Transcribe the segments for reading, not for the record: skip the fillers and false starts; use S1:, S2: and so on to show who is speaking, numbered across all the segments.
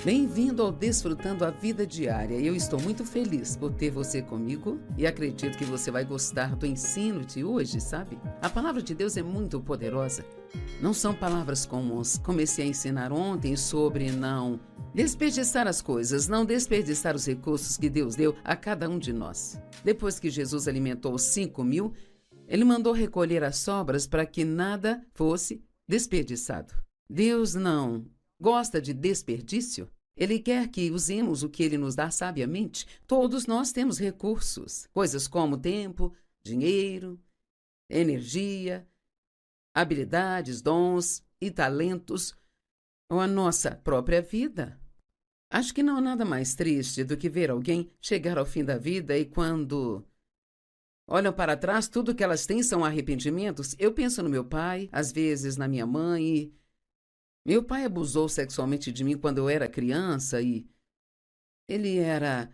S1: Bem-vindo ao Desfrutando a Vida Diária. Eu estou muito feliz por ter você comigo e acredito que você vai gostar do ensino de hoje, sabe? A palavra de Deus é muito poderosa. Não são palavras comuns. Comecei a ensinar ontem sobre não desperdiçar as coisas, não desperdiçar os recursos que Deus deu a cada um de nós. Depois que Jesus alimentou os 5.000, ele mandou recolher as sobras para que nada fosse desperdiçado. Deus não gosta de desperdício? Ele quer que usemos o que Ele nos dá sabiamente. Todos nós temos recursos, coisas como tempo, dinheiro, energia, habilidades, dons e talentos, ou a nossa própria vida. Acho que não há nada mais triste do que ver alguém chegar ao fim da vida e quando olham para trás, tudo que elas têm são arrependimentos. Eu penso no meu pai, às vezes na minha mãe e meu pai abusou sexualmente de mim quando eu era criança e ele era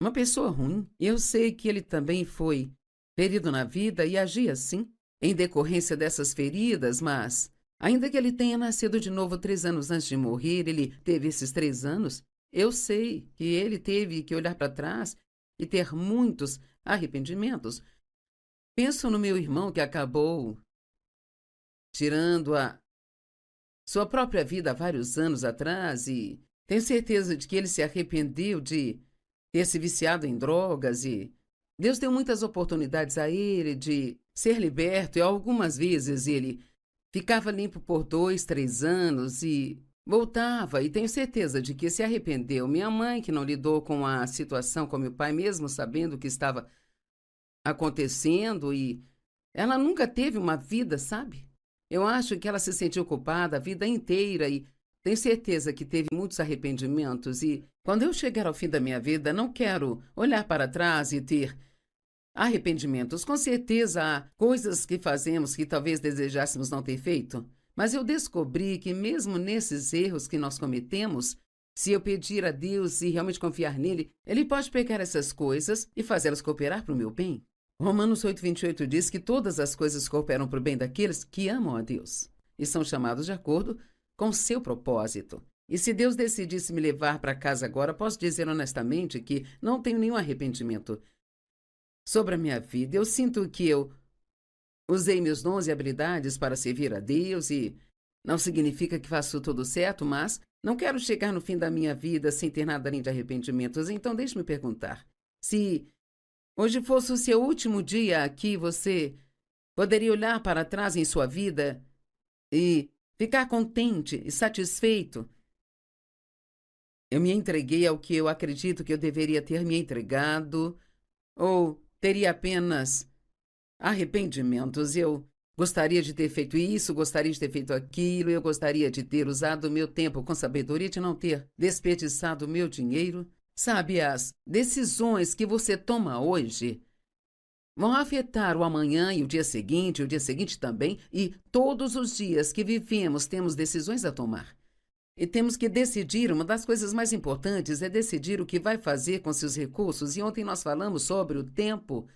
S1: uma pessoa ruim. Eu sei que ele também foi ferido na vida e agia assim, em decorrência dessas feridas, mas ainda que ele tenha nascido de novo 3 anos antes de morrer, ele teve esses 3 anos, eu sei que ele teve que olhar para trás e ter muitos arrependimentos. Penso no meu irmão que acabou tirando a sua própria vida há vários anos atrás e tenho certeza de que ele se arrependeu de ter se viciado em drogas e Deus deu muitas oportunidades a ele de ser liberto e algumas vezes ele ficava limpo por 2, 3 anos e voltava e tenho certeza de que se arrependeu. Minha mãe, que não lidou com a situação com meu pai, mesmo sabendo o que estava acontecendo e ela nunca teve uma vida, sabe? Eu acho que ela se sentiu culpada a vida inteira e tenho certeza que teve muitos arrependimentos e quando eu chegar ao fim da minha vida, não quero olhar para trás e ter arrependimentos. Com certeza há coisas que fazemos que talvez desejássemos não ter feito, mas eu descobri que mesmo nesses erros que nós cometemos, se eu pedir a Deus e realmente confiar nele, ele pode pegar essas coisas e fazê-las cooperar para o meu bem. Romanos 8:28 diz que todas as coisas cooperam para o bem daqueles que amam a Deus e são chamados de acordo com o seu propósito. E se Deus decidisse me levar para casa agora, posso dizer honestamente que não tenho nenhum arrependimento sobre a minha vida. Eu sinto que eu usei meus dons e habilidades para servir a Deus e não significa que faço tudo certo, mas não quero chegar no fim da minha vida sem ter nada além de arrependimentos. Então deixe-me perguntar, se hoje fosse o seu último dia aqui, você poderia olhar para trás em sua vida e ficar contente e satisfeito? Eu me entreguei ao que eu acredito que eu deveria ter me entregado, ou teria apenas arrependimentos? Eu gostaria de ter feito isso, gostaria de ter feito aquilo, eu gostaria de ter usado o meu tempo com sabedoria, de não ter desperdiçado o meu dinheiro. Sabe, as decisões que você toma hoje vão afetar o amanhã e o dia seguinte também, e todos os dias que vivemos temos decisões a tomar. E temos que decidir, uma das coisas mais importantes é decidir o que vai fazer com seus recursos, e ontem nós falamos sobre o tempo.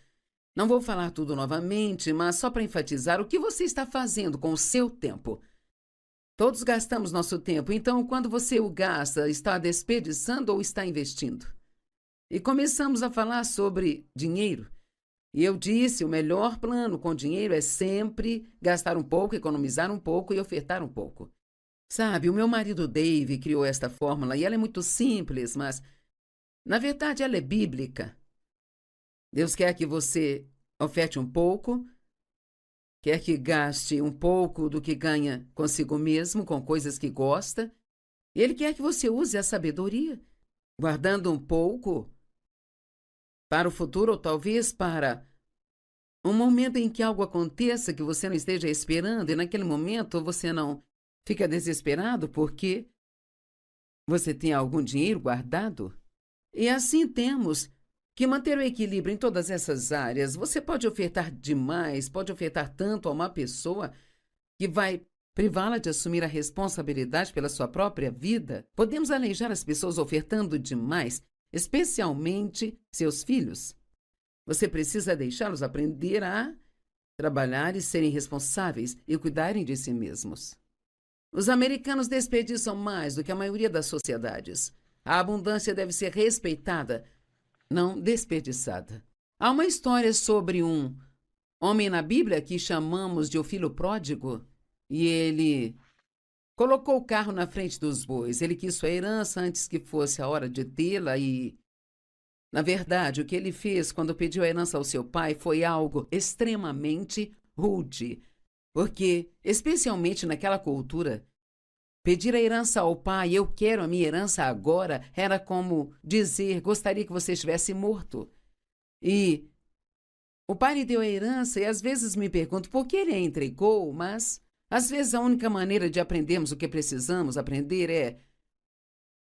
S1: Não vou falar tudo novamente, mas só para enfatizar o que você está fazendo com o seu tempo. Todos gastamos nosso tempo, então quando você o gasta, está desperdiçando ou está investindo? E começamos a falar sobre dinheiro. E eu disse, o melhor plano com dinheiro é sempre gastar um pouco, economizar um pouco e ofertar um pouco. Sabe, o meu marido Dave criou esta fórmula e ela é muito simples, mas na verdade ela é bíblica. Deus quer que você oferte um pouco, quer que gaste um pouco do que ganha consigo mesmo, com coisas que gosta. Ele quer que você use a sabedoria, guardando um pouco para o futuro ou talvez para um momento em que algo aconteça que você não esteja esperando e naquele momento você não fica desesperado porque você tem algum dinheiro guardado. E assim temos que manter o equilíbrio em todas essas áreas. Você pode ofertar demais, pode ofertar tanto a uma pessoa que vai privá-la de assumir a responsabilidade pela sua própria vida. Podemos aleijar as pessoas ofertando demais, especialmente seus filhos. Você precisa deixá-los aprender a trabalhar e serem responsáveis e cuidarem de si mesmos. Os americanos desperdiçam mais do que a maioria das sociedades. A abundância deve ser respeitada, não desperdiçada. Há uma história sobre um homem na Bíblia que chamamos de o filho pródigo, e ele colocou o carro na frente dos bois. Ele quis sua herança antes que fosse a hora de tê-la e, na verdade, o que ele fez quando pediu a herança ao seu pai foi algo extremamente rude, porque, especialmente naquela cultura, pedir a herança ao pai, eu quero a minha herança agora, era como dizer, gostaria que você estivesse morto. E o pai lhe deu a herança e às vezes me pergunto por que ele a entregou, mas às vezes a única maneira de aprendermos o que precisamos aprender é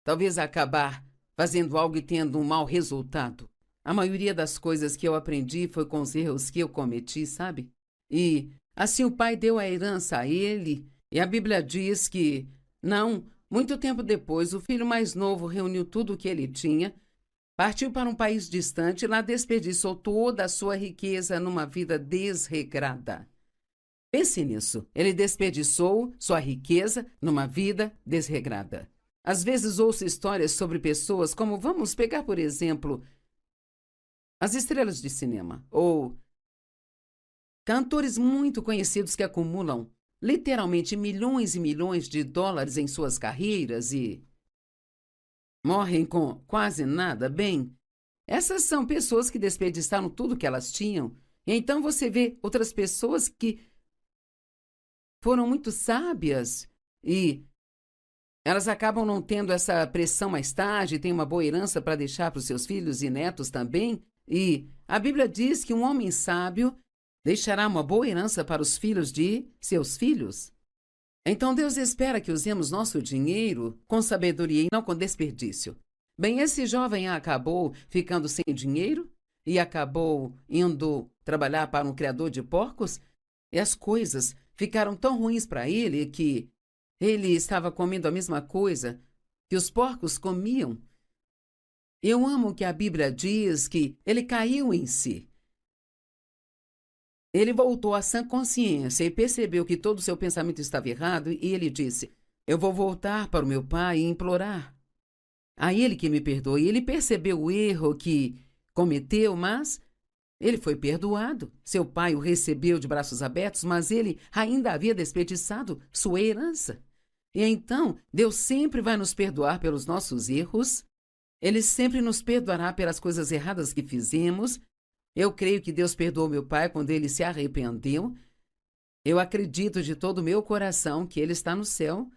S1: talvez acabar fazendo algo e tendo um mau resultado. A maioria das coisas que eu aprendi foi com os erros que eu cometi, sabe? E assim o pai deu a herança a ele, e a Bíblia diz que, não, muito tempo depois, o filho mais novo reuniu tudo o que ele tinha, partiu para um país distante e lá desperdiçou toda a sua riqueza numa vida desregrada. Pense nisso. Ele desperdiçou sua riqueza numa vida desregrada. Às vezes ouço histórias sobre pessoas como, vamos pegar, por exemplo, as estrelas de cinema, ou cantores muito conhecidos que acumulam literalmente milhões e milhões de dólares em suas carreiras e morrem com quase nada. Bem, essas são pessoas que desperdiçaram tudo que elas tinham. E então você vê outras pessoas que foram muito sábias e elas acabam não tendo essa pressão mais tarde, têm uma boa herança para deixar para os seus filhos e netos também. E a Bíblia diz que um homem sábio deixará uma boa herança para os filhos de seus filhos. Então Deus espera que usemos nosso dinheiro com sabedoria e não com desperdício. Bem, esse jovem acabou ficando sem dinheiro e acabou indo trabalhar para um criador de porcos, e as coisas ficaram tão ruins para ele que ele estava comendo a mesma coisa que os porcos comiam. Eu amo que a Bíblia diz que ele caiu em si. Ele voltou à sã consciência e percebeu que todo o seu pensamento estava errado e ele disse, eu vou voltar para o meu pai e implorar a ele que me perdoe. Ele percebeu o erro que cometeu, mas ele foi perdoado. Seu pai o recebeu de braços abertos, mas ele ainda havia desperdiçado sua herança. E então, Deus sempre vai nos perdoar pelos nossos erros. Ele sempre nos perdoará pelas coisas erradas que fizemos. Eu creio que Deus perdoou meu pai quando ele se arrependeu. Eu acredito de todo o meu coração que ele está no céu.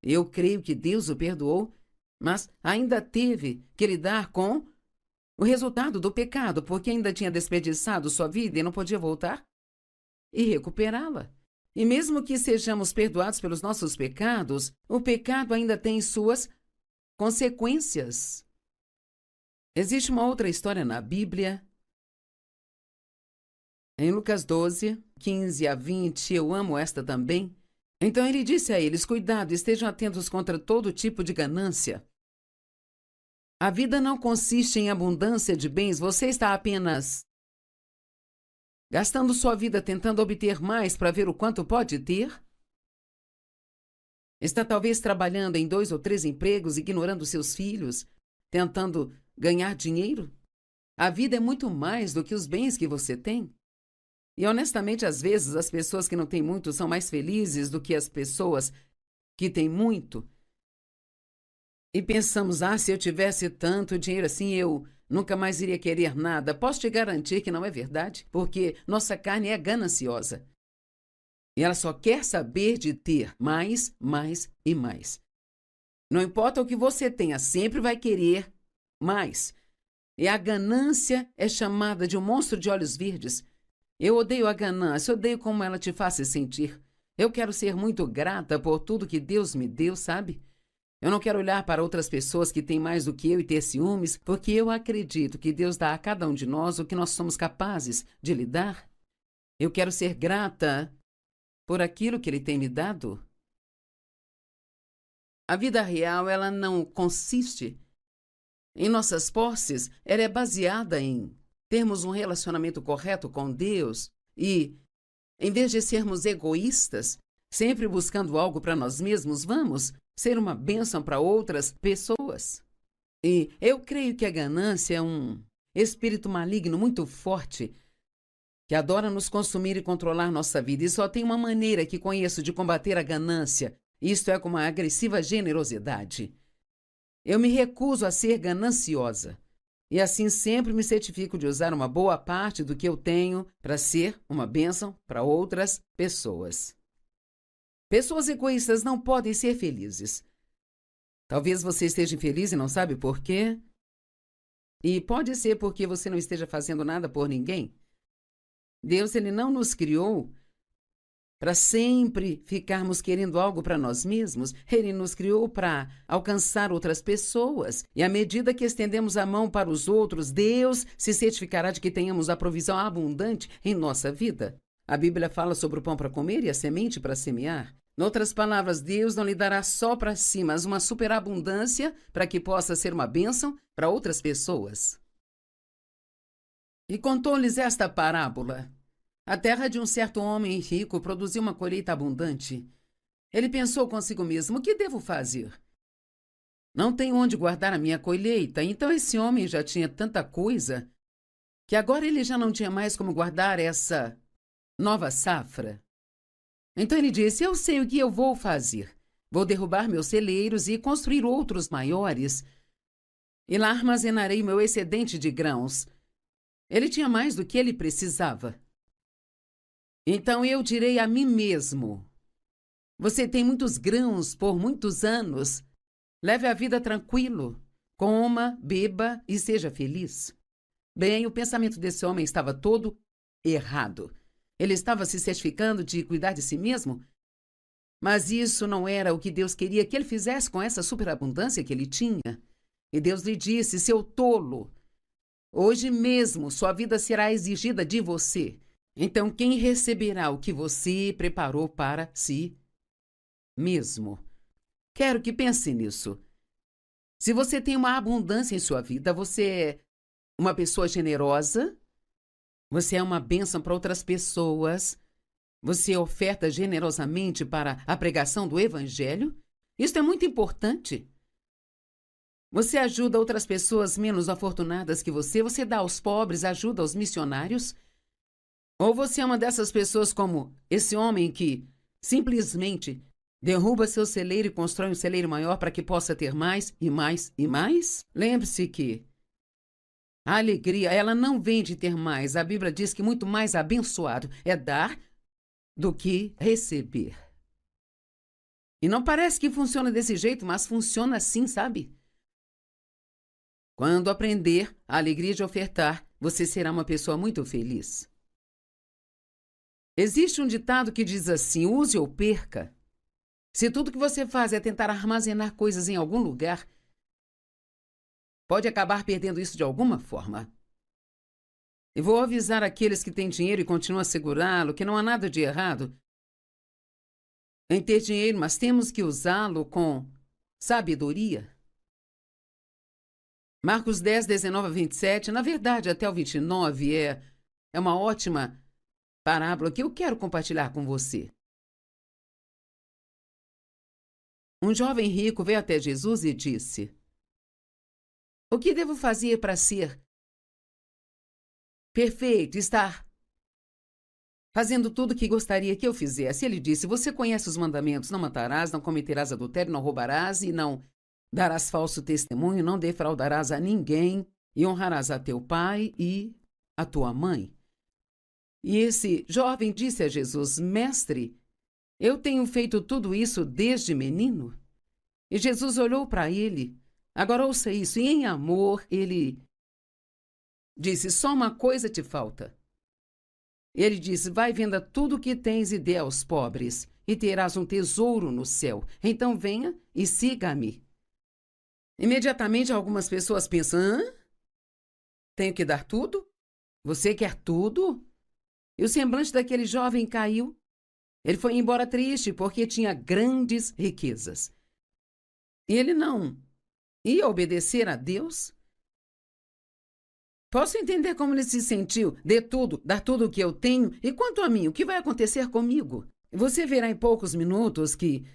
S1: Eu creio que Deus o perdoou, mas ainda teve que lidar com o resultado do pecado, porque ainda tinha desperdiçado sua vida e não podia voltar e recuperá-la. E mesmo que sejamos perdoados pelos nossos pecados, o pecado ainda tem suas consequências. Existe uma outra história na Bíblia. Em Lucas 12, 15 a 20, eu amo esta também. Então ele disse a eles, cuidado, estejam atentos contra todo tipo de ganância. A vida não consiste em abundância de bens, você está apenas gastando sua vida tentando obter mais para ver o quanto pode ter? Está talvez trabalhando em 2 ou 3 empregos, ignorando seus filhos, tentando ganhar dinheiro? A vida é muito mais do que os bens que você tem. E honestamente, às vezes, as pessoas que não têm muito são mais felizes do que as pessoas que têm muito. E pensamos, se eu tivesse tanto dinheiro assim, eu nunca mais iria querer nada. Posso te garantir que não é verdade, porque nossa carne é gananciosa. E ela só quer saber de ter mais, mais e mais. Não importa o que você tenha, sempre vai querer mais. E a ganância é chamada de um monstro de olhos verdes. Eu odeio a ganância, odeio como ela te faz se sentir. Eu quero ser muito grata por tudo que Deus me deu, sabe? Eu não quero olhar para outras pessoas que têm mais do que eu e ter ciúmes, porque eu acredito que Deus dá a cada um de nós o que nós somos capazes de lhe dar. Eu quero ser grata por aquilo que Ele tem me dado. A vida real, ela não consiste em nossas posses, ela é baseada em termos um relacionamento correto com Deus e, em vez de sermos egoístas, sempre buscando algo para nós mesmos, vamos ser uma bênção para outras pessoas. E eu creio que a ganância é um espírito maligno muito forte que adora nos consumir e controlar nossa vida. E só tem uma maneira que conheço de combater a ganância. Isto é com uma agressiva generosidade. Eu me recuso a ser gananciosa. E assim sempre me certifico de usar uma boa parte do que eu tenho para ser uma bênção para outras pessoas. Pessoas egoístas não podem ser felizes. Talvez você esteja infeliz e não sabe por quê. E pode ser porque você não esteja fazendo nada por ninguém. Deus, ele não nos criou para sempre ficarmos querendo algo para nós mesmos. Ele nos criou para alcançar outras pessoas. E à medida que estendemos a mão para os outros, Deus se certificará de que tenhamos a provisão abundante em nossa vida. A Bíblia fala sobre o pão para comer e a semente para semear. Em outras palavras, Deus não lhe dará só para si, mas uma superabundância para que possa ser uma bênção para outras pessoas. E contou-lhes esta parábola. A terra de um certo homem rico produziu uma colheita abundante. Ele pensou consigo mesmo: o que devo fazer? Não tenho onde guardar a minha colheita. Então esse homem já tinha tanta coisa que agora ele já não tinha mais como guardar essa nova safra. Então ele disse: eu sei o que eu vou fazer. Vou derrubar meus celeiros e construir outros maiores. E lá armazenarei meu excedente de grãos. Ele tinha mais do que ele precisava. Então eu direi a mim mesmo: você tem muitos grãos por muitos anos. Leve a vida tranquilo. Coma, beba e seja feliz. Bem, o pensamento desse homem estava todo errado. Ele estava se certificando de cuidar de si mesmo, mas isso não era o que Deus queria que ele fizesse com essa superabundância que ele tinha. E Deus lhe disse: seu tolo, hoje mesmo sua vida será exigida de você. Então, quem receberá o que você preparou para si mesmo? Quero que pense nisso. Se você tem uma abundância em sua vida, você é uma pessoa generosa, você é uma bênção para outras pessoas, você oferta generosamente para a pregação do Evangelho, isso é muito importante. Você ajuda outras pessoas menos afortunadas que você dá aos pobres, ajuda aos missionários. Ou você é uma dessas pessoas como esse homem que simplesmente derruba seu celeiro e constrói um celeiro maior para que possa ter mais e mais e mais? Lembre-se que a alegria, ela não vem de ter mais. A Bíblia diz que muito mais abençoado é dar do que receber. E não parece que funciona desse jeito, mas funciona assim, sabe? Quando aprender a alegria de ofertar, você será uma pessoa muito feliz. Existe um ditado que diz assim: use ou perca. Se tudo que você faz é tentar armazenar coisas em algum lugar, pode acabar perdendo isso de alguma forma. E vou avisar aqueles que têm dinheiro e continuam a segurá-lo que não há nada de errado em ter dinheiro, mas temos que usá-lo com sabedoria. Marcos 10, 19 a 27, na verdade até o 29, é uma ótima parábola que eu quero compartilhar com você. Um jovem rico veio até Jesus e disse: o que devo fazer para ser perfeito, estar fazendo tudo o que gostaria que eu fizesse? Ele disse: você conhece os mandamentos: não matarás, não cometerás adultério, não roubarás e não darás falso testemunho, não defraudarás a ninguém e honrarás a teu pai e a tua mãe. E esse jovem disse a Jesus: mestre, eu tenho feito tudo isso desde menino. E Jesus olhou para ele. Agora ouça isso. E em amor, ele disse: só uma coisa te falta. Ele disse: vai, venda tudo o que tens e dê aos pobres, e terás um tesouro no céu. Então venha e siga-me. Imediatamente algumas pessoas pensam: hã? Tenho que dar tudo? Você quer tudo? E o semblante daquele jovem caiu. Ele foi embora triste porque tinha grandes riquezas. E ele não ia obedecer a Deus? Posso entender como ele se sentiu. Dê tudo, dar tudo o que eu tenho. E quanto a mim, o que vai acontecer comigo? Você verá em poucos minutos que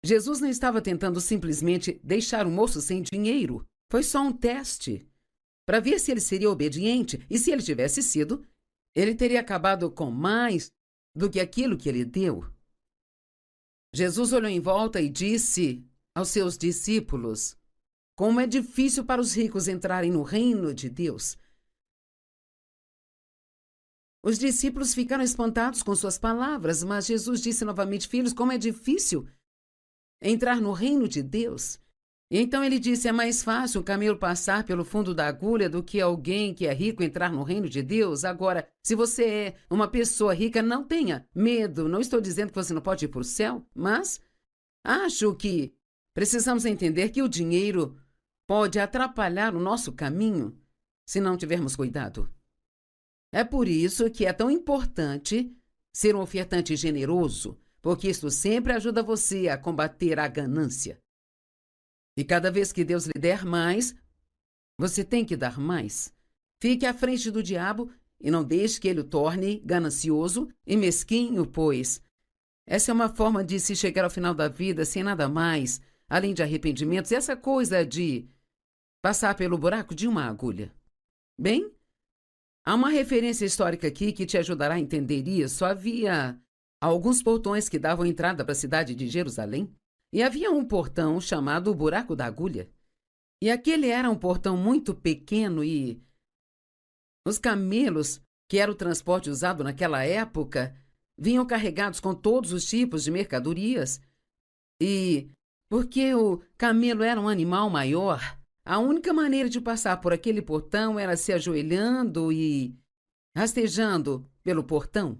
S1: Jesus não estava tentando simplesmente deixar o moço sem dinheiro. Foi só um teste para ver se ele seria obediente, e se ele tivesse sido, ele teria acabado com mais do que aquilo que ele deu. Jesus olhou em volta e disse aos seus discípulos: como é difícil para os ricos entrarem no reino de Deus. Os discípulos ficaram espantados com suas palavras, mas Jesus disse novamente: filhos, como é difícil entrar no reino de Deus. E então ele disse: é mais fácil o camelo passar pelo fundo da agulha do que alguém que é rico entrar no reino de Deus. Agora, se você é uma pessoa rica, não tenha medo. Não estou dizendo que você não pode ir para o céu, mas acho que precisamos entender que o dinheiro pode atrapalhar o nosso caminho se não tivermos cuidado. É por isso que é tão importante ser um ofertante generoso, porque isso sempre ajuda você a combater a ganância. E cada vez que Deus lhe der mais, você tem que dar mais. Fique à frente do diabo e não deixe que ele o torne ganancioso e mesquinho, pois essa é uma forma de se chegar ao final da vida sem nada mais, além de arrependimentos, essa coisa de passar pelo buraco de uma agulha. Bem, há uma referência histórica aqui que te ajudará a entender isso. Havia alguns portões que davam entrada para a cidade de Jerusalém, e havia um portão chamado o Buraco da Agulha. E aquele era um portão muito pequeno e os camelos, que era o transporte usado naquela época, vinham carregados com todos os tipos de mercadorias. E porque o camelo era um animal maior, a única maneira de passar por aquele portão era se ajoelhando e rastejando pelo portão.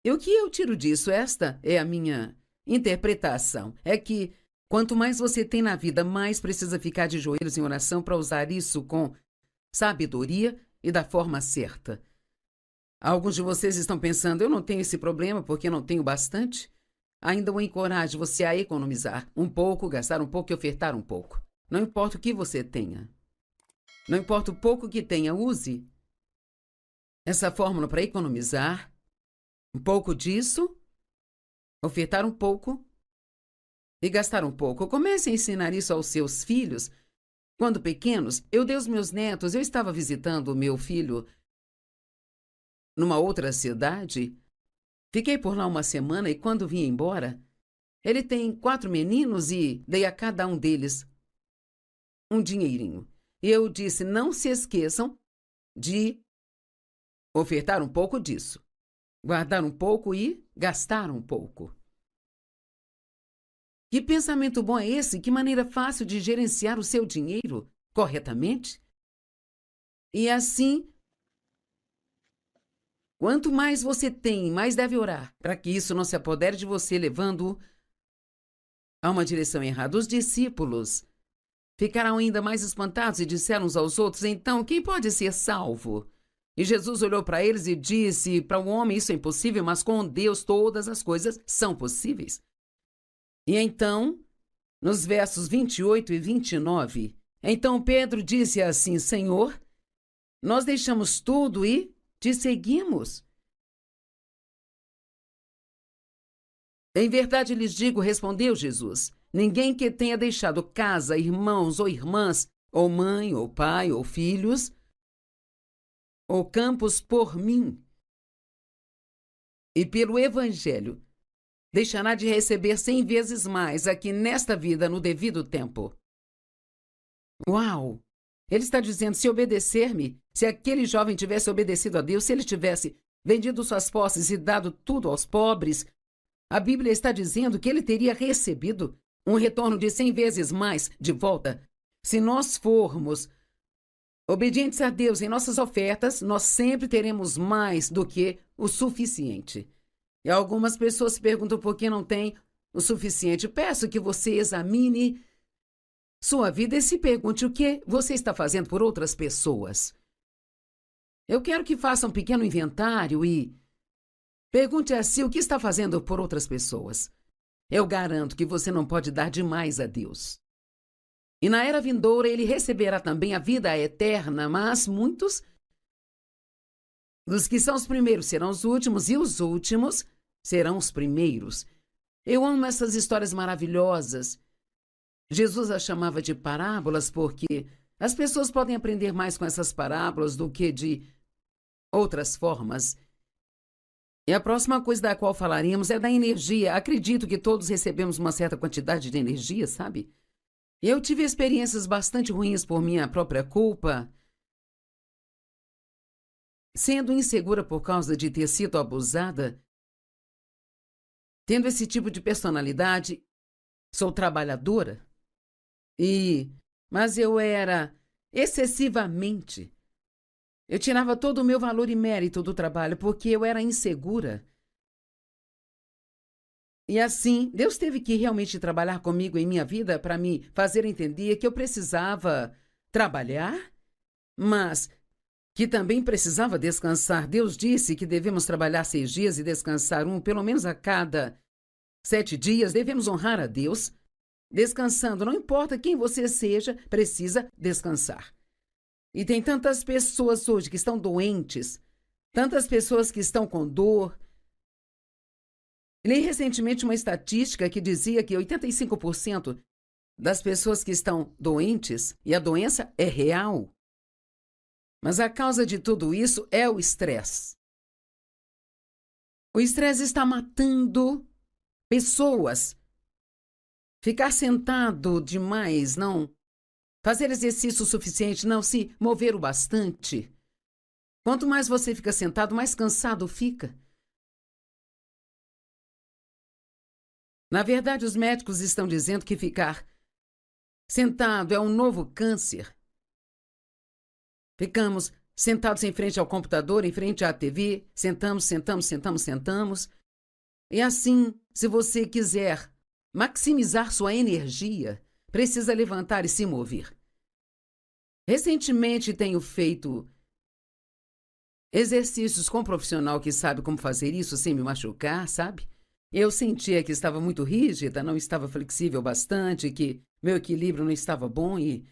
S1: E o que eu tiro disso? Esta é a minha interpretação. É que quanto mais você tem na vida, mais precisa ficar de joelhos em oração para usar isso com sabedoria e da forma certa. Alguns de vocês estão pensando: eu não tenho esse problema porque não tenho bastante. Ainda o encorajo você a economizar um pouco, gastar um pouco e ofertar um pouco. Não importa o que você tenha. Não importa o pouco que tenha, use essa fórmula para economizar um pouco disso, ofertar um pouco e gastar um pouco. Comece a ensinar isso aos seus filhos. Quando pequenos, eu dei aos meus netos. Eu estava visitando o meu filho numa outra cidade. Fiquei por lá uma semana e quando vim embora, ele tem 4 meninos e dei a cada um deles um dinheirinho. E eu disse: não se esqueçam de ofertar um pouco disso, guardar um pouco e gastar um pouco. Que pensamento bom é esse? Que maneira fácil de gerenciar o seu dinheiro corretamente? E assim, quanto mais você tem, mais deve orar, para que isso não se apodere de você, levando-o a uma direção errada. Os discípulos ficaram ainda mais espantados e disseram uns aos outros: então, quem pode ser salvo? E Jesus olhou para eles e disse: para o homem isso é impossível, mas com Deus todas as coisas são possíveis. E então, nos versos 28 e 29, então Pedro disse assim: Senhor, nós deixamos tudo e te seguimos. Em verdade lhes digo, respondeu Jesus, ninguém que tenha deixado casa, irmãos ou irmãs, ou mãe, ou pai, ou filhos, ou campos por mim e pelo Evangelho, deixará de receber 100 vezes mais aqui nesta vida no devido tempo. Uau! Ele está dizendo: se obedecer-me, se aquele jovem tivesse obedecido a Deus, se ele tivesse vendido suas posses e dado tudo aos pobres, a Bíblia está dizendo que ele teria recebido um retorno de 100 vezes mais de volta. Se nós formos obedientes a Deus em nossas ofertas, nós sempre teremos mais do que o suficiente. E algumas pessoas se perguntam por que não tem o suficiente. Peço que você examine sua vida e se pergunte o que você está fazendo por outras pessoas. Eu quero que faça um pequeno inventário e pergunte a si o que está fazendo por outras pessoas. Eu garanto que você não pode dar demais a Deus. E na era vindoura ele receberá também a vida eterna, mas muitos dos que são os primeiros serão os últimos e os últimos serão os primeiros. Eu amo essas histórias maravilhosas. Jesus as chamava de parábolas porque as pessoas podem aprender mais com essas parábolas do que de outras formas. E a próxima coisa da qual falaremos é da energia. Acredito que todos recebemos uma certa quantidade de energia, sabe? Eu tive experiências bastante ruins por minha própria culpa, sendo insegura por causa de ter sido abusada, tendo esse tipo de personalidade. Sou trabalhadora, mas eu era excessivamente. Eu tirava todo o meu valor e mérito do trabalho porque eu era insegura. E assim, Deus teve que realmente trabalhar comigo em minha vida para me fazer entender que eu precisava trabalhar, mas que também precisava descansar. Deus disse que devemos trabalhar 6 dias e descansar um, pelo menos a cada 7 dias. Devemos honrar a Deus descansando. Não importa quem você seja, precisa descansar. E tem tantas pessoas hoje que estão doentes, tantas pessoas que estão com dor. Li recentemente uma estatística que dizia que 85% das pessoas que estão doentes, e a doença é real, mas a causa de tudo isso é o estresse. O estresse está matando pessoas. Ficar sentado demais, não fazer exercício suficiente, não se mover o bastante. Quanto mais você fica sentado, mais cansado fica. Na verdade, os médicos estão dizendo que ficar sentado é um novo câncer. Ficamos sentados em frente ao computador, em frente à TV, sentamos. E assim, se você quiser maximizar sua energia, precisa levantar e se mover. Recentemente tenho feito exercícios com um profissional que sabe como fazer isso sem me machucar, sabe? Eu sentia que estava muito rígida, não estava flexível bastante, que meu equilíbrio não estava bom e...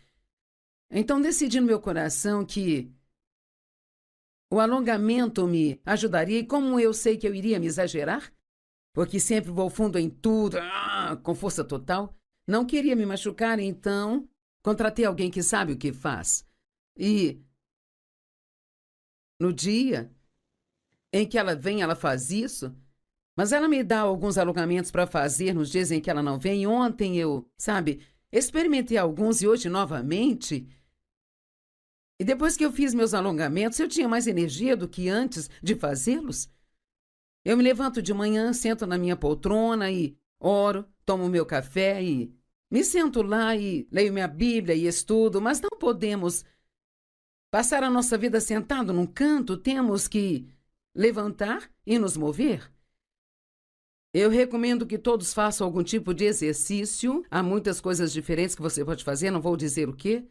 S1: Então decidi no meu coração que o alongamento me ajudaria. E como eu sei que eu iria me exagerar, porque sempre vou fundo em tudo, com força total, não queria me machucar, então contratei alguém que sabe o que faz. E no dia em que ela vem, ela faz isso, mas ela me dá alguns alongamentos para fazer nos dias em que ela não vem. Ontem eu, experimentei alguns e hoje novamente. E depois que eu fiz meus alongamentos, eu tinha mais energia do que antes de fazê-los. Eu me levanto de manhã, sento na minha poltrona e oro, tomo meu café e me sento lá e leio minha Bíblia e estudo, mas não podemos passar a nossa vida sentado num canto, temos que levantar e nos mover. Eu recomendo que todos façam algum tipo de exercício. Há muitas coisas diferentes que você pode fazer, não vou dizer o quê.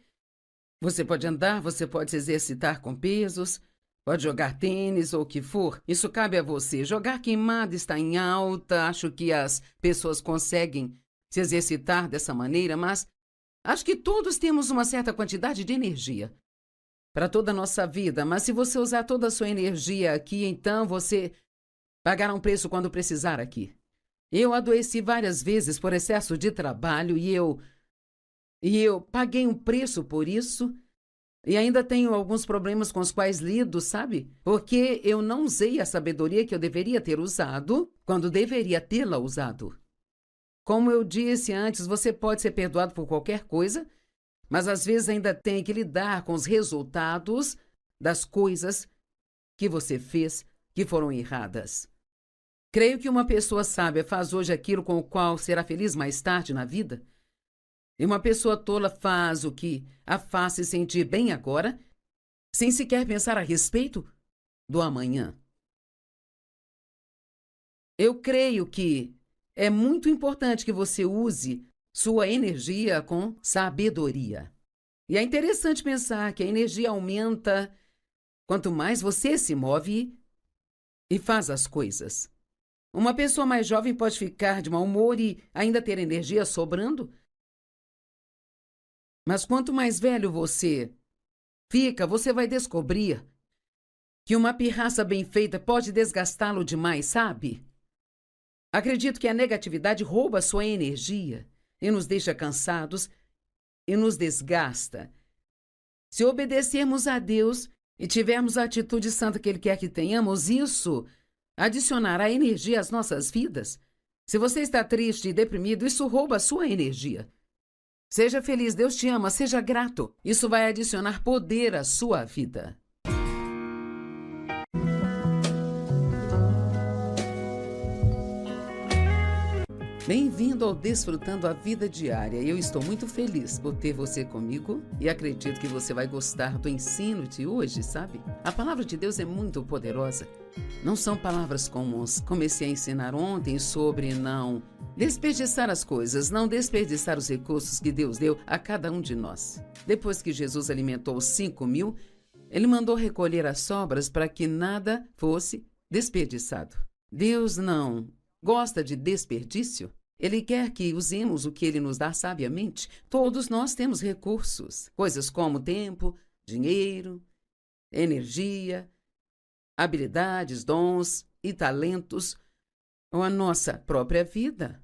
S1: Você pode andar, você pode se exercitar com pesos, pode jogar tênis ou o que for. Isso cabe a você. Jogar queimado está em alta. Acho que as pessoas conseguem se exercitar dessa maneira, mas acho que todos temos uma certa quantidade de energia para toda a nossa vida. Mas se você usar toda a sua energia aqui, então você pagará um preço quando precisar aqui. Eu adoeci várias vezes por excesso de trabalho e eu paguei um preço por isso. E ainda tenho alguns problemas com os quais lido, sabe? Porque eu não usei a sabedoria que eu deveria ter usado quando deveria tê-la usado. Como eu disse antes, você pode ser perdoado por qualquer coisa, mas às vezes ainda tem que lidar com os resultados das coisas que você fez que foram erradas. Creio que uma pessoa sábia faz hoje aquilo com o qual será feliz mais tarde na vida. E uma pessoa tola faz o que a faz se sentir bem agora, sem sequer pensar a respeito do amanhã. Eu creio que é muito importante que você use sua energia com sabedoria. E é interessante pensar que a energia aumenta quanto mais você se move e faz as coisas. Uma pessoa mais jovem pode ficar de mau humor e ainda ter energia sobrando. Mas quanto mais velho você fica, você vai descobrir que uma pirraça bem feita pode desgastá-lo demais, sabe? Acredito que a negatividade rouba a sua energia e nos deixa cansados e nos desgasta. Se obedecermos a Deus e tivermos a atitude santa que Ele quer que tenhamos, isso adicionará energia às nossas vidas. Se você está triste e deprimido, isso rouba a sua energia. Seja feliz, Deus te ama, seja grato. Isso vai adicionar poder à sua vida. Bem-vindo ao Desfrutando a Vida Diária. Eu estou muito feliz por ter você comigo e acredito que você vai gostar do ensino de hoje, sabe? A palavra de Deus é muito poderosa. Não são palavras comuns. Comecei a ensinar ontem sobre não desperdiçar as coisas, não desperdiçar os recursos que Deus deu a cada um de nós. Depois que Jesus alimentou os 5.000, Ele mandou recolher as sobras para que nada fosse desperdiçado. Deus não gosta de desperdício. Ele quer que usemos o que Ele nos dá sabiamente. Todos nós temos recursos, coisas como tempo, dinheiro, energia, habilidades, dons e talentos, ou a nossa própria vida.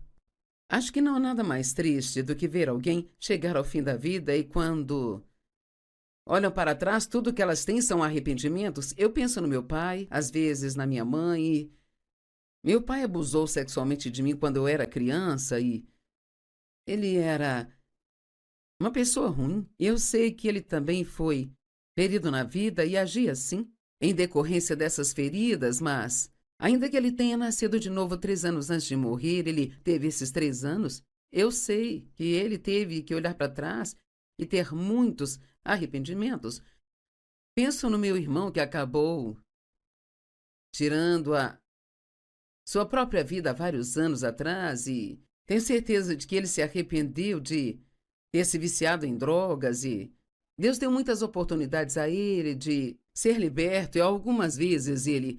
S1: Acho que não há nada mais triste do que ver alguém chegar ao fim da vida e quando olham para trás, tudo que elas têm são arrependimentos. Eu penso no meu pai, às vezes na minha mãe e meu pai abusou sexualmente de mim quando eu era criança e ele era uma pessoa ruim. Eu sei que ele também foi ferido na vida e agia assim, em decorrência dessas feridas, mas ainda que ele tenha nascido de novo 3 anos antes de morrer, ele teve esses 3 anos, eu sei que ele teve que olhar para trás e ter muitos arrependimentos. Penso no meu irmão que acabou tirando a sua própria vida há vários anos atrás e tenho certeza de que ele se arrependeu de ter se viciado em drogas e Deus deu muitas oportunidades a ele de ser liberto e algumas vezes ele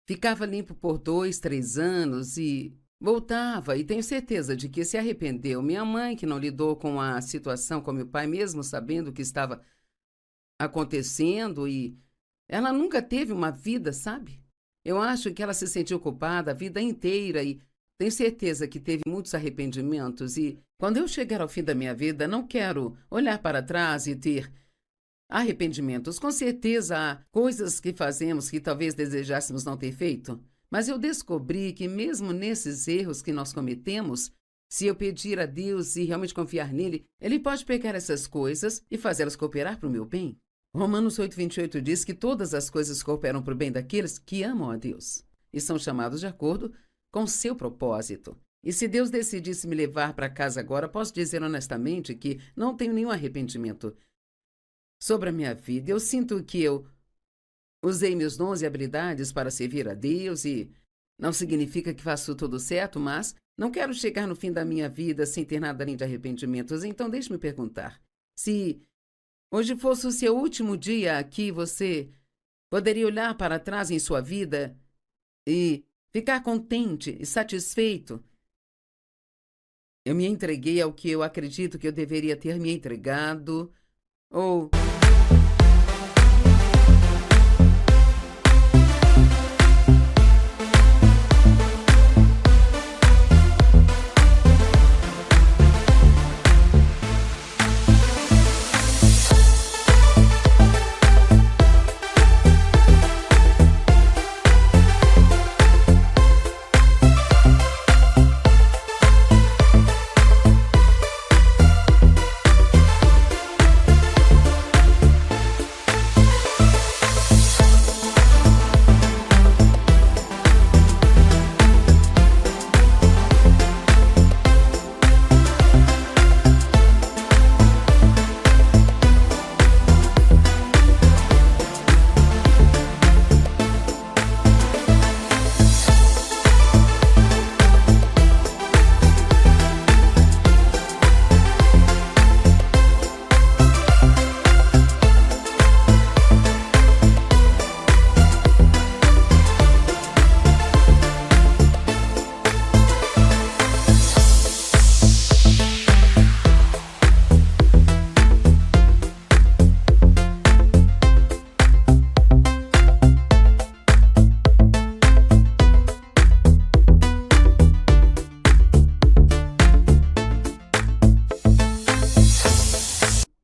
S1: ficava limpo por 2, 3 anos e voltava e tenho certeza de que se arrependeu. Minha mãe, que não lidou com a situação com meu pai, mesmo sabendo o que estava acontecendo e ela nunca teve uma vida, sabe? Eu acho que ela se sentiu culpada a vida inteira e tenho certeza que teve muitos arrependimentos e quando eu chegar ao fim da minha vida, não quero olhar para trás e ter arrependimentos. Com certeza há coisas que fazemos que talvez desejássemos não ter feito, mas eu descobri que mesmo nesses erros que nós cometemos, se eu pedir a Deus e realmente confiar nele, Ele pode pegar essas coisas e fazê-las cooperar para o meu bem. Romanos 8:28 diz que todas as coisas cooperam para o bem daqueles que amam a Deus e são chamados de acordo com seu propósito. E se Deus decidisse me levar para casa agora, posso dizer honestamente que não tenho nenhum arrependimento sobre a minha vida. Eu sinto que eu usei meus dons e habilidades para servir a Deus e não significa que faço tudo certo, mas não quero chegar no fim da minha vida sem ter nada além de arrependimentos. Então deixe-me perguntar, se hoje fosse o seu último dia aqui, você poderia olhar para trás em sua vida e ficar contente e satisfeito? Eu me entreguei ao que eu acredito que eu deveria ter me entregado, ou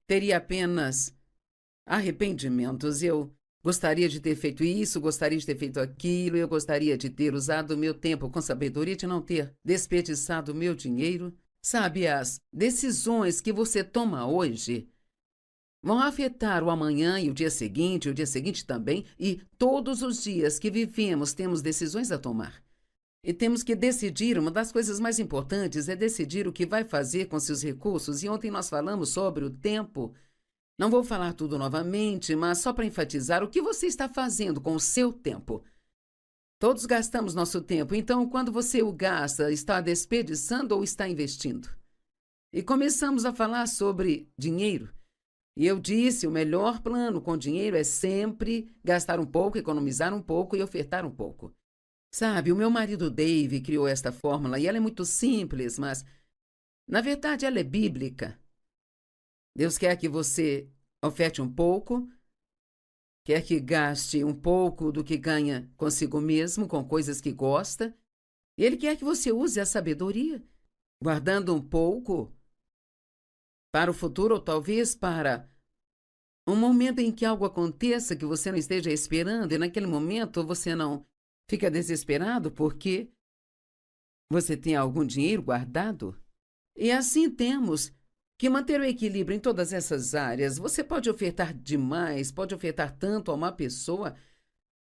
S1: teria apenas arrependimentos. Eu gostaria de ter feito isso, gostaria de ter feito aquilo, eu gostaria de ter usado o meu tempo com sabedoria, de não ter desperdiçado o meu dinheiro. Sabe, as decisões que você toma hoje vão afetar o amanhã e o dia seguinte também, e todos os dias que vivemos temos decisões a tomar. E temos que decidir, uma das coisas mais importantes é decidir o que vai fazer com seus recursos. E ontem nós falamos sobre o tempo. Não vou falar tudo novamente, mas só para enfatizar o que você está fazendo com o seu tempo. Todos gastamos nosso tempo, então quando você o gasta, está desperdiçando ou está investindo? E começamos a falar sobre dinheiro. E eu disse, o melhor plano com dinheiro é sempre gastar um pouco, economizar um pouco e ofertar um pouco. Sabe, o meu marido Dave criou esta fórmula e ela é muito simples, mas na verdade ela é bíblica. Deus quer que você oferte um pouco, quer que gaste um pouco do que ganha consigo mesmo, com coisas que gosta, e Ele quer que você use a sabedoria, guardando um pouco para o futuro ou talvez para um momento em que algo aconteça que você não esteja esperando e naquele momento você não fica desesperado porque você tem algum dinheiro guardado. E assim temos que manter o equilíbrio em todas essas áreas. Você pode ofertar demais, pode ofertar tanto a uma pessoa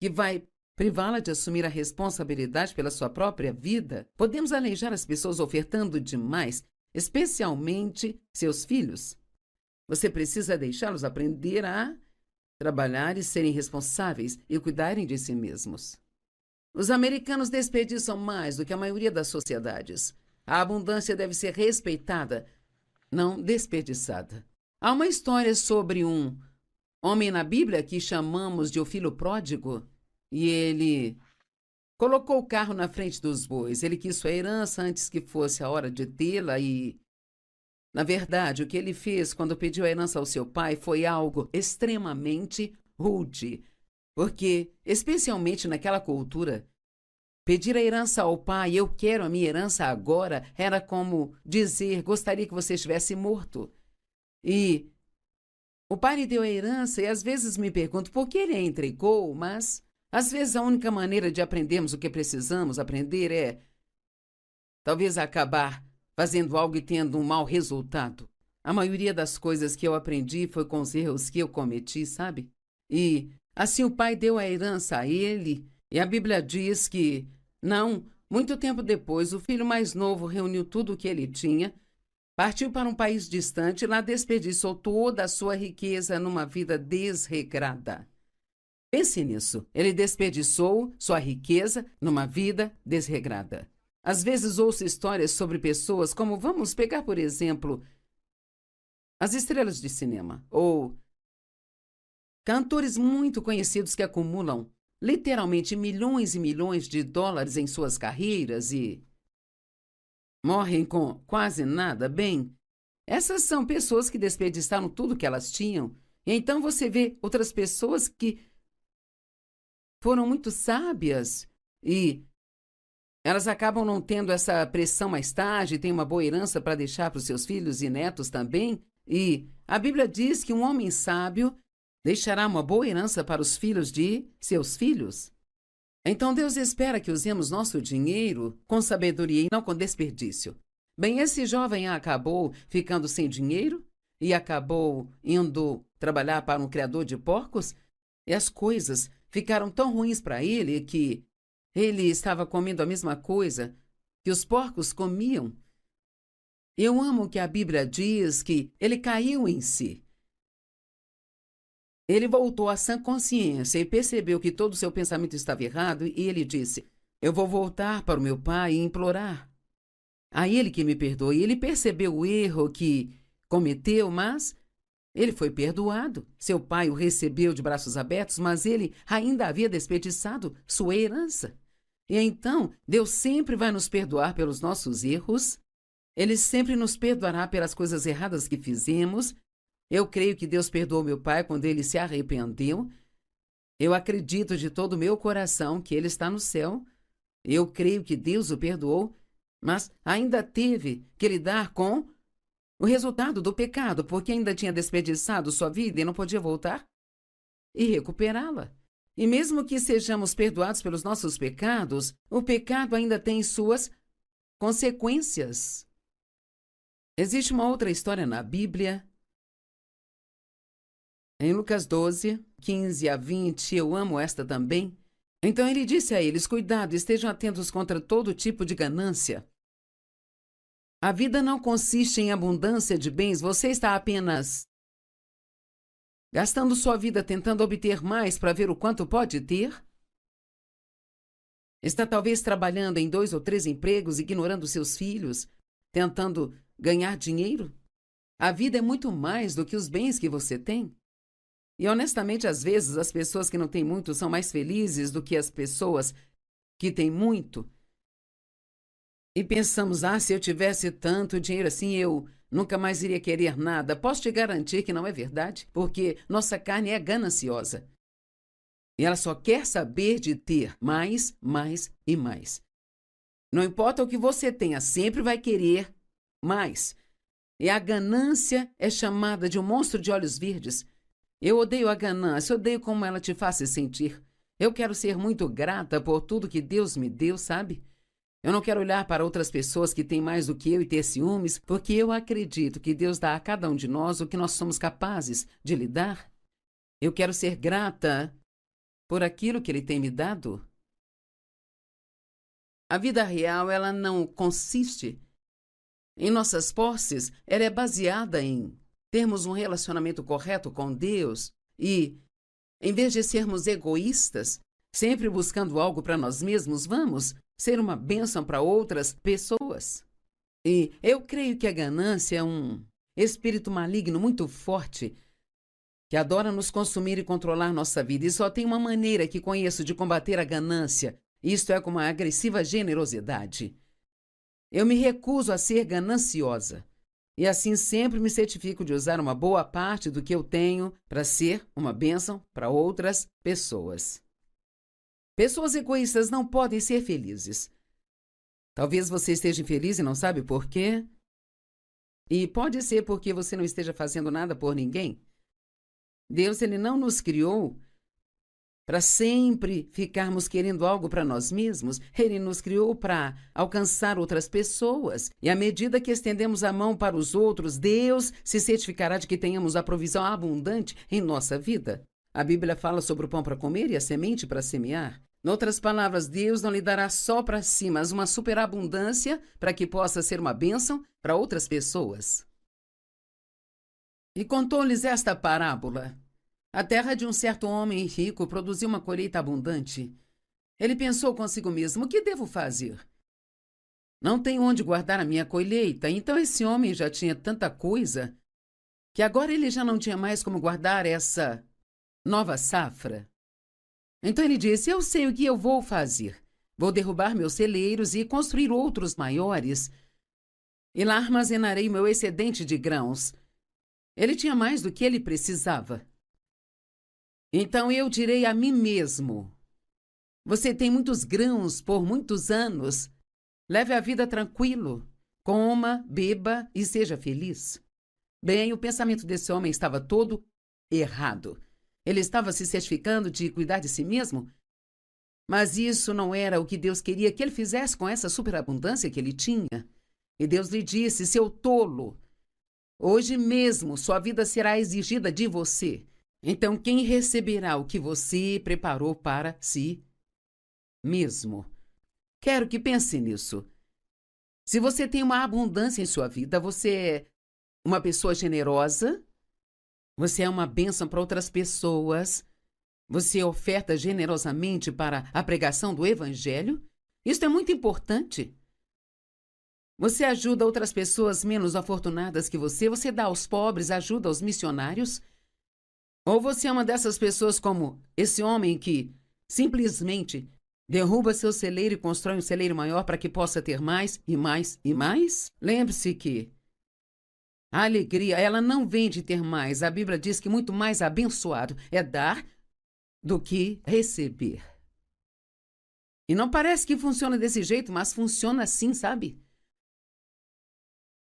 S1: que vai privá-la de assumir a responsabilidade pela sua própria vida. Podemos aleijar as pessoas ofertando demais, especialmente seus filhos. Você precisa deixá-los aprender a trabalhar e serem responsáveis e cuidarem de si mesmos. Os americanos desperdiçam mais do que a maioria das sociedades. A abundância deve ser respeitada, não desperdiçada. Há uma história sobre um homem na Bíblia que chamamos de o filho pródigo, e ele colocou o carro na frente dos bois. Ele quis sua herança antes que fosse a hora de tê-la e, na verdade, o que ele fez quando pediu a herança ao seu pai foi algo extremamente rude, porque, especialmente naquela cultura, pedir a herança ao pai, eu quero a minha herança agora, era como dizer, gostaria que você estivesse morto. E o pai lhe deu a herança e às vezes me pergunto por que ele a entregou, mas às vezes a única maneira de aprendermos o que precisamos aprender é talvez acabar fazendo algo e tendo um mau resultado. A maioria das coisas que eu aprendi foi com os erros que eu cometi, sabe? E assim o pai deu a herança a ele, e a Bíblia diz que, não, muito tempo depois, o filho mais novo reuniu tudo o que ele tinha, partiu para um país distante e lá desperdiçou toda a sua riqueza numa vida desregrada. Pense nisso, ele desperdiçou sua riqueza numa vida desregrada. Às vezes ouço histórias sobre pessoas como, vamos pegar por exemplo, as estrelas de cinema, ou cantores muito conhecidos que acumulam literalmente milhões e milhões de dólares em suas carreiras e morrem com quase nada. Bem, essas são pessoas que desperdiçaram tudo que elas tinham. E então você vê outras pessoas que foram muito sábias e elas acabam não tendo essa pressão mais tarde, têm uma boa herança para deixar para os seus filhos e netos também. E a Bíblia diz que um homem sábio deixará uma boa herança para os filhos de seus filhos. Então Deus espera que usemos nosso dinheiro com sabedoria e não com desperdício. Bem, esse jovem acabou ficando sem dinheiro e acabou indo trabalhar para um criador de porcos, e as coisas ficaram tão ruins para ele que ele estava comendo a mesma coisa que os porcos comiam. Eu amo que a Bíblia diz que ele caiu em si. Ele voltou à sã consciência e percebeu que todo o seu pensamento estava errado e ele disse, eu vou voltar para o meu pai e implorar a ele que me perdoe. Ele percebeu o erro que cometeu, mas ele foi perdoado. Seu pai o recebeu de braços abertos, mas ele ainda havia desperdiçado sua herança. E então, Deus sempre vai nos perdoar pelos nossos erros. Ele sempre nos perdoará pelas coisas erradas que fizemos. Eu creio que Deus perdoou meu pai quando ele se arrependeu. Eu acredito de todo o meu coração que ele está no céu. Eu creio que Deus o perdoou, mas ainda teve que lidar com O resultado do pecado, porque ainda tinha desperdiçado sua vida e não podia voltar e recuperá-la. E mesmo que sejamos perdoados pelos nossos pecados, o pecado ainda tem suas consequências. Existe uma outra história na Bíblia. Em Lucas 12, 15 a 20, eu amo esta também. Então ele disse a eles: cuidado, estejam atentos contra todo tipo de ganância. A vida não consiste em abundância de bens, você está apenas gastando sua vida tentando obter mais para ver o quanto pode ter? Está talvez trabalhando em 2 ou 3 empregos, ignorando seus filhos, tentando ganhar dinheiro? A vida é muito mais do que os bens que você tem. E honestamente, às vezes, as pessoas que não têm muito são mais felizes do que as pessoas que têm muito. E pensamos, se eu tivesse tanto dinheiro assim, eu nunca mais iria querer nada. Posso te garantir que não é verdade, porque nossa carne é gananciosa. E ela só quer saber de ter mais, mais e mais. Não importa o que você tenha, sempre vai querer mais. E a ganância é chamada de um monstro de olhos verdes. Eu odeio a ganância, odeio como ela te faz se sentir. Eu quero ser muito grata por tudo que Deus me deu, sabe? Eu não quero olhar para outras pessoas que têm mais do que eu e ter ciúmes, porque eu acredito que Deus dá a cada um de nós o que nós somos capazes de lhe dar. Eu quero ser grata por aquilo que Ele tem me dado. A vida real, ela não consiste em nossas posses, ela é baseada em termos um relacionamento correto com Deus e, em vez de sermos egoístas, sempre buscando algo para nós mesmos, vamos ser uma bênção para outras pessoas. E eu creio que a ganância é um espírito maligno muito forte que adora nos consumir e controlar nossa vida. E só tem uma maneira que conheço de combater a ganância, isto é, com uma agressiva generosidade. Eu me recuso a ser gananciosa. E assim sempre me certifico de usar uma boa parte do que eu tenho para ser uma bênção para outras pessoas. Pessoas egoístas não podem ser felizes. Talvez você esteja infeliz e não sabe por quê. E pode ser porque você não esteja fazendo nada por ninguém. Deus, Ele não nos criou para sempre ficarmos querendo algo para nós mesmos. Ele nos criou para alcançar outras pessoas. E à medida que estendemos a mão para os outros, Deus se certificará de que tenhamos a provisão abundante em nossa vida. A Bíblia fala sobre o pão para comer e a semente para semear. Em outras palavras, Deus não lhe dará só para si, mas uma superabundância para que possa ser uma bênção para outras pessoas. E contou-lhes esta parábola. A terra de um certo homem rico produziu uma colheita abundante. Ele pensou consigo mesmo: o que devo fazer? Não tenho onde guardar a minha colheita. Então esse homem já tinha tanta coisa que agora ele já não tinha mais como guardar essa nova safra. Então ele disse: eu sei o que eu vou fazer. Vou derrubar meus celeiros e construir outros maiores. E lá armazenarei meu excedente de grãos. Ele tinha mais do que ele precisava. Então eu direi a mim mesmo: você tem muitos grãos por muitos anos. Leve a vida tranquilo. Coma, beba e seja feliz. Bem, o pensamento desse homem estava todo errado. Ele estava se certificando de cuidar de si mesmo, mas isso não era o que Deus queria que ele fizesse com essa superabundância que ele tinha. E Deus lhe disse: seu tolo, hoje mesmo sua vida será exigida de você. Então, quem receberá o que você preparou para si mesmo? Quero que pense nisso. Se você tem uma abundância em sua vida, você é uma pessoa generosa, você é uma bênção para outras pessoas, você oferta generosamente para a pregação do Evangelho, isso é muito importante. Você ajuda outras pessoas menos afortunadas que você dá aos pobres, ajuda aos missionários. Ou você é uma dessas pessoas como esse homem que simplesmente derruba seu celeiro e constrói um celeiro maior para que possa ter mais e mais e mais? Lembre-se que a alegria, ela não vem de ter mais. A Bíblia diz que muito mais abençoado é dar do que receber. E não parece que funciona desse jeito, mas funciona assim, sabe?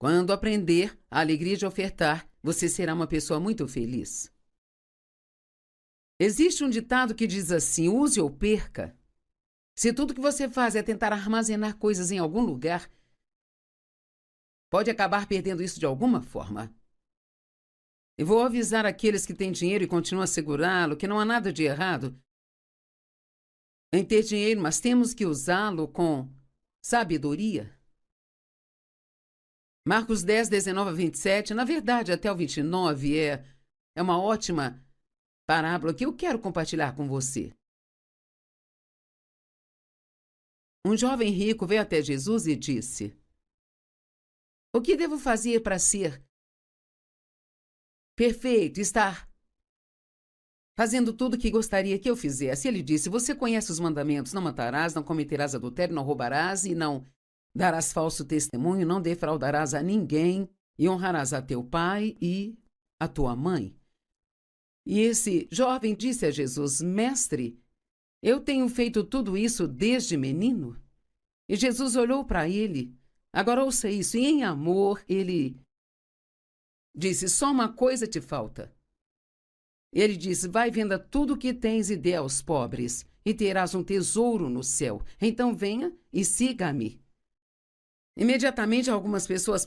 S1: Quando aprender a alegria de ofertar, você será uma pessoa muito feliz. Existe um ditado que diz assim: use ou perca. Se tudo que você faz é tentar armazenar coisas em algum lugar, pode acabar perdendo isso de alguma forma. E vou avisar aqueles que têm dinheiro e continuam a segurá-lo que não há nada de errado em ter dinheiro, mas temos que usá-lo com sabedoria. Marcos 10, 19 a 27, na verdade até o 29, é uma ótima parábola que eu quero compartilhar com você. Um jovem rico veio até Jesus e disse: o que devo fazer para ser perfeito, estar fazendo tudo o que gostaria que eu fizesse? Ele disse: você conhece os mandamentos: não matarás, não cometerás adultério, não roubarás e não darás falso testemunho, não defraudarás a ninguém e honrarás a teu pai e a tua mãe. E esse jovem disse a Jesus: mestre, eu tenho feito tudo isso desde menino. E Jesus olhou para ele. Agora ouça isso. E em amor, ele disse: só uma coisa te falta. Ele disse: vai, venda tudo o que tens e dê aos pobres, e terás um tesouro no céu. Então venha e siga-me. Imediatamente algumas pessoas...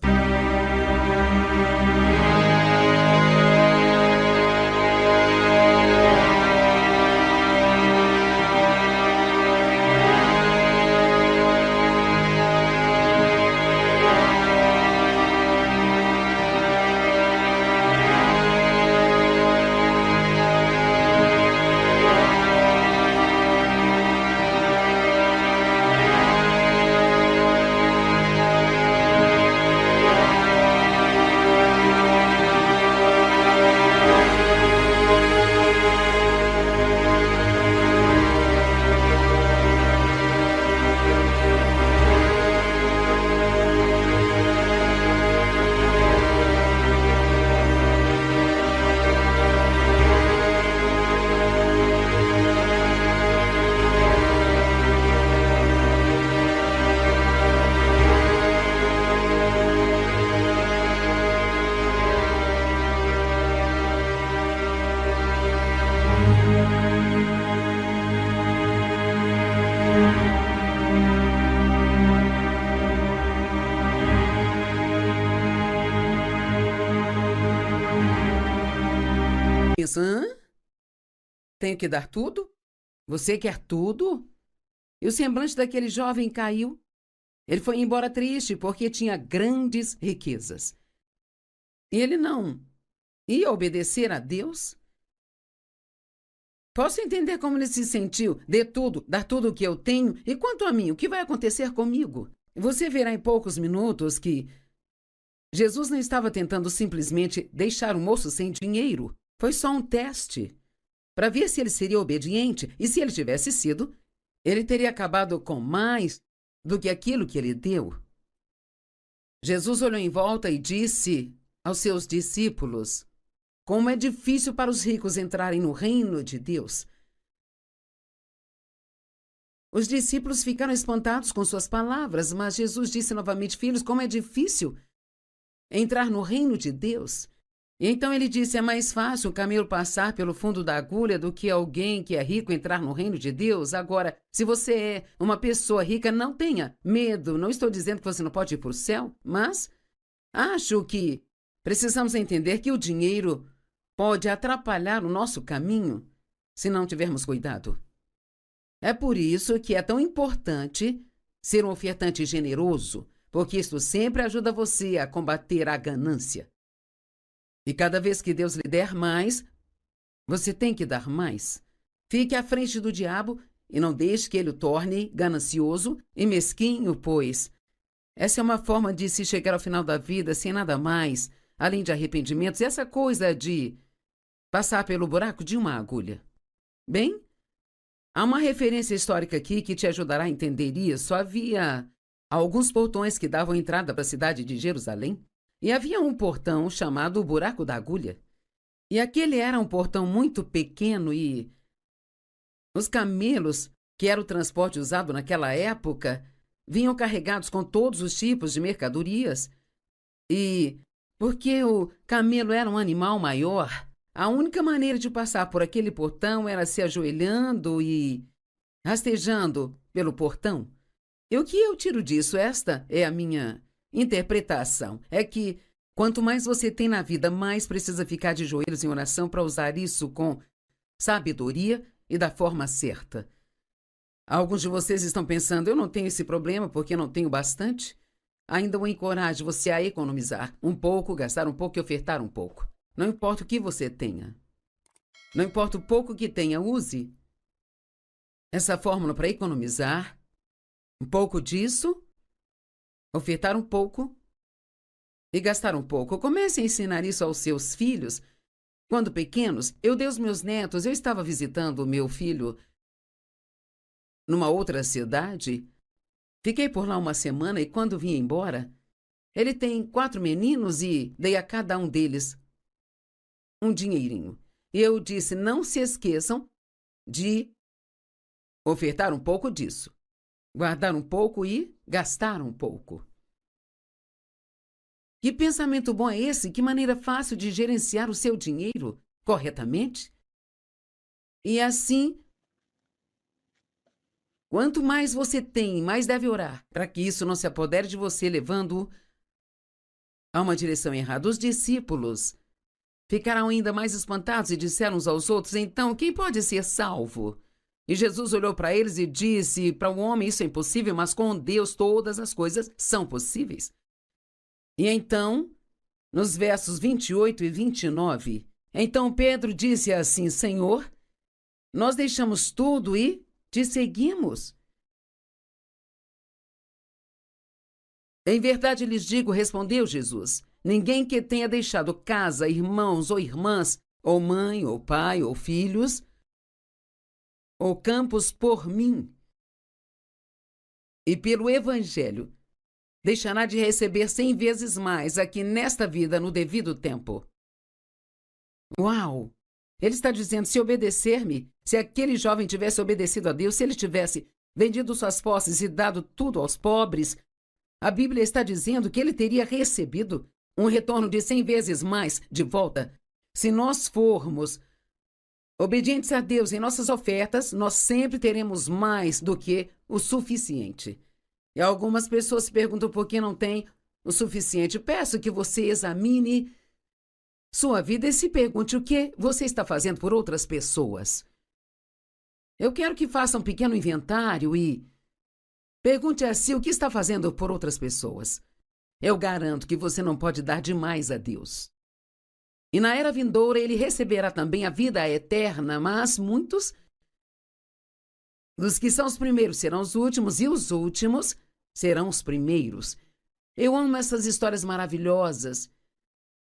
S1: Hã? Tenho que dar tudo? Você quer tudo? E o semblante daquele jovem caiu. Ele foi embora triste porque tinha grandes riquezas. E ele não ia obedecer a Deus? Posso entender como ele se sentiu. Dê tudo, dar tudo o que eu tenho. E quanto a mim, o que vai acontecer comigo? Você verá em poucos minutos que Jesus não estava tentando simplesmente deixar o moço sem dinheiro. Foi só um teste para ver se ele seria obediente, e se ele tivesse sido, ele teria acabado com mais do que aquilo que ele deu. Jesus olhou em volta e disse aos seus discípulos: como é difícil para os ricos entrarem no reino de Deus. Os discípulos ficaram espantados com suas palavras, mas Jesus disse novamente: filhos, como é difícil entrar no reino de Deus. E então ele disse: é mais fácil o camelo passar pelo fundo da agulha do que alguém que é rico entrar no reino de Deus. Agora, se você é uma pessoa rica, não tenha medo. Não estou dizendo que você não pode ir para o céu, mas acho que precisamos entender que o dinheiro pode atrapalhar o nosso caminho se não tivermos cuidado. É por isso que é tão importante ser um ofertante generoso, porque isso sempre ajuda você a combater a ganância. E cada vez que Deus lhe der mais, você tem que dar mais. Fique à frente do diabo e não deixe que ele o torne ganancioso e mesquinho, pois essa é uma forma de se chegar ao final da vida sem nada mais, além de arrependimentos, e essa coisa de passar pelo buraco de uma agulha. Bem, há uma referência histórica aqui que te ajudará a entender isso. Havia alguns portões que davam entrada para a cidade de Jerusalém. E havia um portão chamado o Buraco da Agulha. E aquele era um portão muito pequeno e os camelos, que era o transporte usado naquela época, vinham carregados com todos os tipos de mercadorias. E porque o camelo era um animal maior, a única maneira de passar por aquele portão era se ajoelhando e rastejando pelo portão. E o que eu tiro disso, esta é a minha interpretação, é que quanto mais você tem na vida, mais precisa ficar de joelhos em oração para usar isso com sabedoria e da forma certa. Alguns de vocês estão pensando, eu não tenho esse problema porque não tenho bastante. Ainda o encorajo você a economizar um pouco, gastar um pouco e ofertar um pouco. Não importa o que você tenha. Não importa o pouco que tenha, use essa fórmula para economizar um pouco disso, ofertar um pouco e gastar um pouco. Comece a ensinar isso aos seus filhos. Quando pequenos, eu dei aos meus netos, eu estava visitando o meu filho numa outra cidade. Fiquei por lá uma semana e quando vim embora, ele tem 4 meninos e dei a cada um deles um dinheirinho. E eu disse, não se esqueçam de ofertar um pouco disso, guardar um pouco e gastar um pouco. Que pensamento bom é esse? Que maneira fácil de gerenciar o seu dinheiro corretamente? E assim, quanto mais você tem, mais deve orar, para que isso não se apodere de você, levando-o a uma direção errada. Os discípulos ficaram ainda mais espantados e disseram uns aos outros, então, quem pode ser salvo? E Jesus olhou para eles e disse, para o homem isso é impossível, mas com Deus todas as coisas são possíveis. E então, nos versos 28 e 29, então Pedro disse assim, Senhor, nós deixamos tudo e te seguimos. Em verdade lhes digo, respondeu Jesus, ninguém que tenha deixado casa, irmãos ou irmãs, ou mãe, ou pai, ou filhos, ou campos por mim e pelo Evangelho, deixará de receber 100 vezes mais aqui nesta vida no devido tempo. Uau! Ele está dizendo, se obedecer-me, se aquele jovem tivesse obedecido a Deus, se ele tivesse vendido suas posses e dado tudo aos pobres, a Bíblia está dizendo que ele teria recebido um retorno de 100 vezes mais de volta. Se nós formos obedientes a Deus em nossas ofertas, nós sempre teremos mais do que o suficiente. E algumas pessoas se perguntam por que não tem o suficiente. Peço que você examine sua vida e se pergunte o que você está fazendo por outras pessoas. Eu quero que faça um pequeno inventário e pergunte a si o que está fazendo por outras pessoas. Eu garanto que você não pode dar demais a Deus. E na era vindoura ele receberá também a vida eterna, mas muitos dos que são os primeiros serão os últimos e os últimos serão os primeiros. Eu amo essas histórias maravilhosas.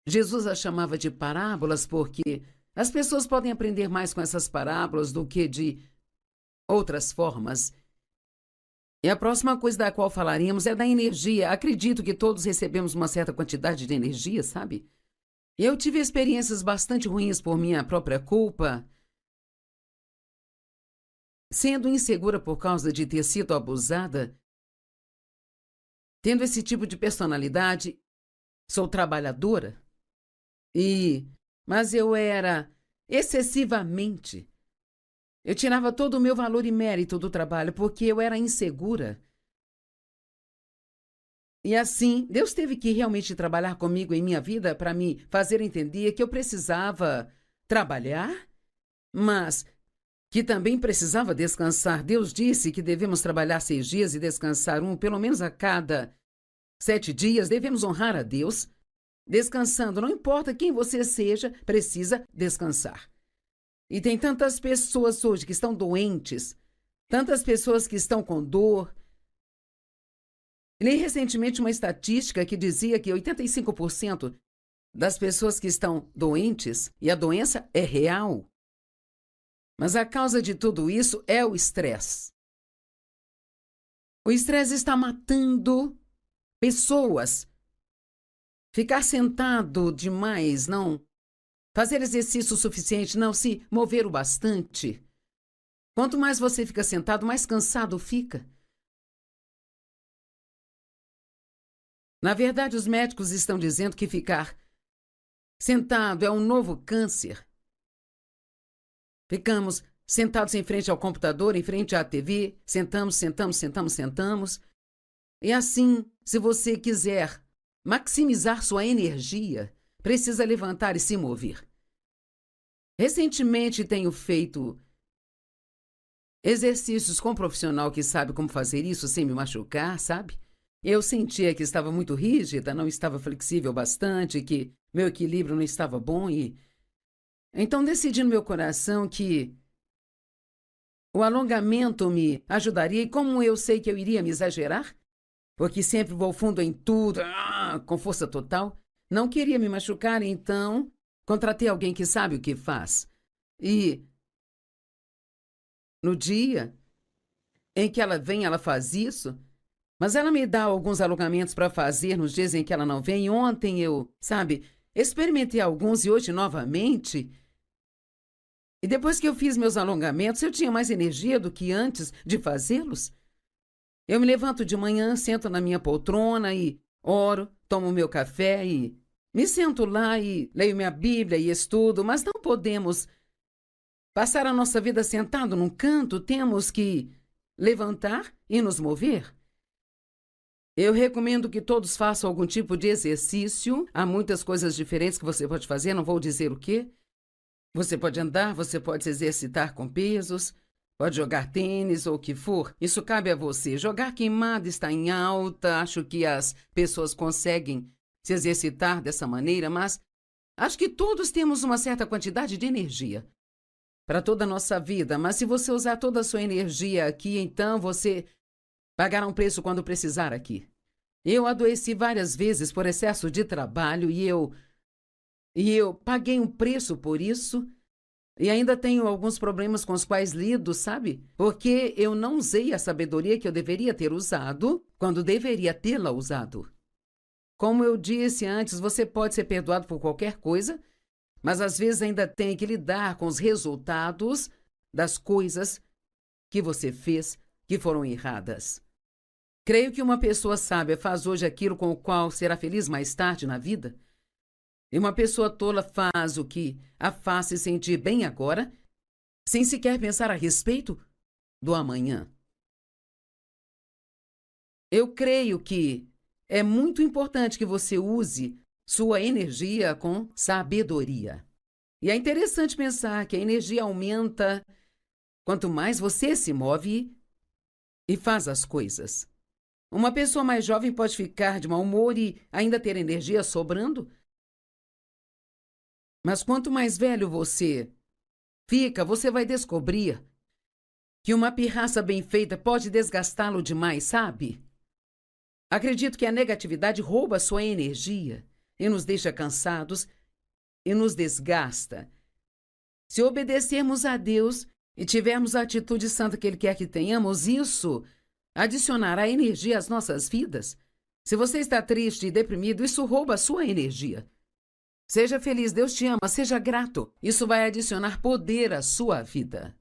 S1: Jesus as chamava de parábolas porque as pessoas podem aprender mais com essas parábolas do que de outras formas. E a próxima coisa da qual falaremos é da energia. Acredito que todos recebemos uma certa quantidade de energia, sabe? Eu tive experiências bastante ruins por minha própria culpa, sendo insegura por causa de ter sido abusada, tendo esse tipo de personalidade, sou trabalhadora, mas eu era excessivamente. Eu tirava todo o meu valor e mérito do trabalho porque eu era insegura. E assim, Deus teve que realmente trabalhar comigo em minha vida para me fazer entender que eu precisava trabalhar, mas que também precisava descansar. Deus disse que devemos trabalhar 6 dias e descansar pelo menos a cada 7 dias. Devemos honrar a Deus descansando. Não importa quem você seja, precisa descansar. E tem tantas pessoas hoje que estão doentes, tantas pessoas que estão com dor. Li recentemente uma estatística que dizia que 85% das pessoas que estão doentes, e a doença é real. Mas a causa de tudo isso é o estresse. O estresse está matando pessoas. Ficar sentado demais, não fazer exercício suficiente, não se mover o bastante. Quanto mais você fica sentado, mais cansado fica. Na verdade, os médicos estão dizendo que ficar sentado é um novo câncer. Ficamos sentados em frente ao computador, em frente à TV, sentamos. E assim, se você quiser maximizar sua energia, precisa levantar e se mover. Recentemente tenho feito exercícios com um profissional que sabe como fazer isso sem me machucar, sabe? Eu sentia que estava muito rígida, não estava flexível bastante, que meu equilíbrio não estava bom e... Então decidi no meu coração que o alongamento me ajudaria e como eu sei que eu iria me exagerar, porque sempre vou fundo em tudo, com força total, não queria me machucar, então contratei alguém que sabe o que faz. E no dia em que ela vem, ela faz isso, mas ela me dá alguns alongamentos para fazer nos dias em que ela não vem. Ontem eu, experimentei alguns e hoje novamente. E depois que eu fiz meus alongamentos, eu tinha mais energia do que antes de fazê-los. Eu me levanto de manhã, sento na minha poltrona e oro, tomo meu café e me sento lá e leio minha Bíblia e estudo, mas não podemos passar a nossa vida sentado num canto, temos que levantar e nos mover. Eu recomendo que todos façam algum tipo de exercício. Há muitas coisas diferentes que você pode fazer, não vou dizer o quê. Você pode andar, você pode se exercitar com pesos, pode jogar tênis ou o que for. Isso cabe a você. Jogar queimado está em alta, acho que as pessoas conseguem se exercitar dessa maneira, mas acho que todos temos uma certa quantidade de energia para toda a nossa vida. Mas se você usar toda a sua energia aqui, então você pagará um preço quando precisar aqui. Eu adoeci várias vezes por excesso de trabalho e eu paguei um preço por isso e ainda tenho alguns problemas com os quais lido, sabe? Porque eu não usei a sabedoria que eu deveria ter usado quando deveria tê-la usado. Como eu disse antes, você pode ser perdoado por qualquer coisa, mas às vezes ainda tem que lidar com os resultados das coisas que você fez que foram erradas. Creio que uma pessoa sábia faz hoje aquilo com o qual será feliz mais tarde na vida. E uma pessoa tola faz o que a faz se sentir bem agora, sem sequer pensar a respeito do amanhã. Eu creio que é muito importante que você use sua energia com sabedoria. E é interessante pensar que a energia aumenta quanto mais você se move e faz as coisas. Uma pessoa mais jovem pode ficar de mau humor e ainda ter energia sobrando. Mas quanto mais velho você fica, você vai descobrir que uma pirraça bem feita pode desgastá-lo demais, sabe? Acredito que a negatividade rouba sua energia e nos deixa cansados e nos desgasta. Se obedecermos a Deus e tivermos a atitude santa que Ele quer que tenhamos, isso adicionará energia às nossas vidas. Se você está triste e deprimido, isso rouba a sua energia. Seja feliz, Deus te ama, seja grato. Isso vai adicionar poder à sua vida.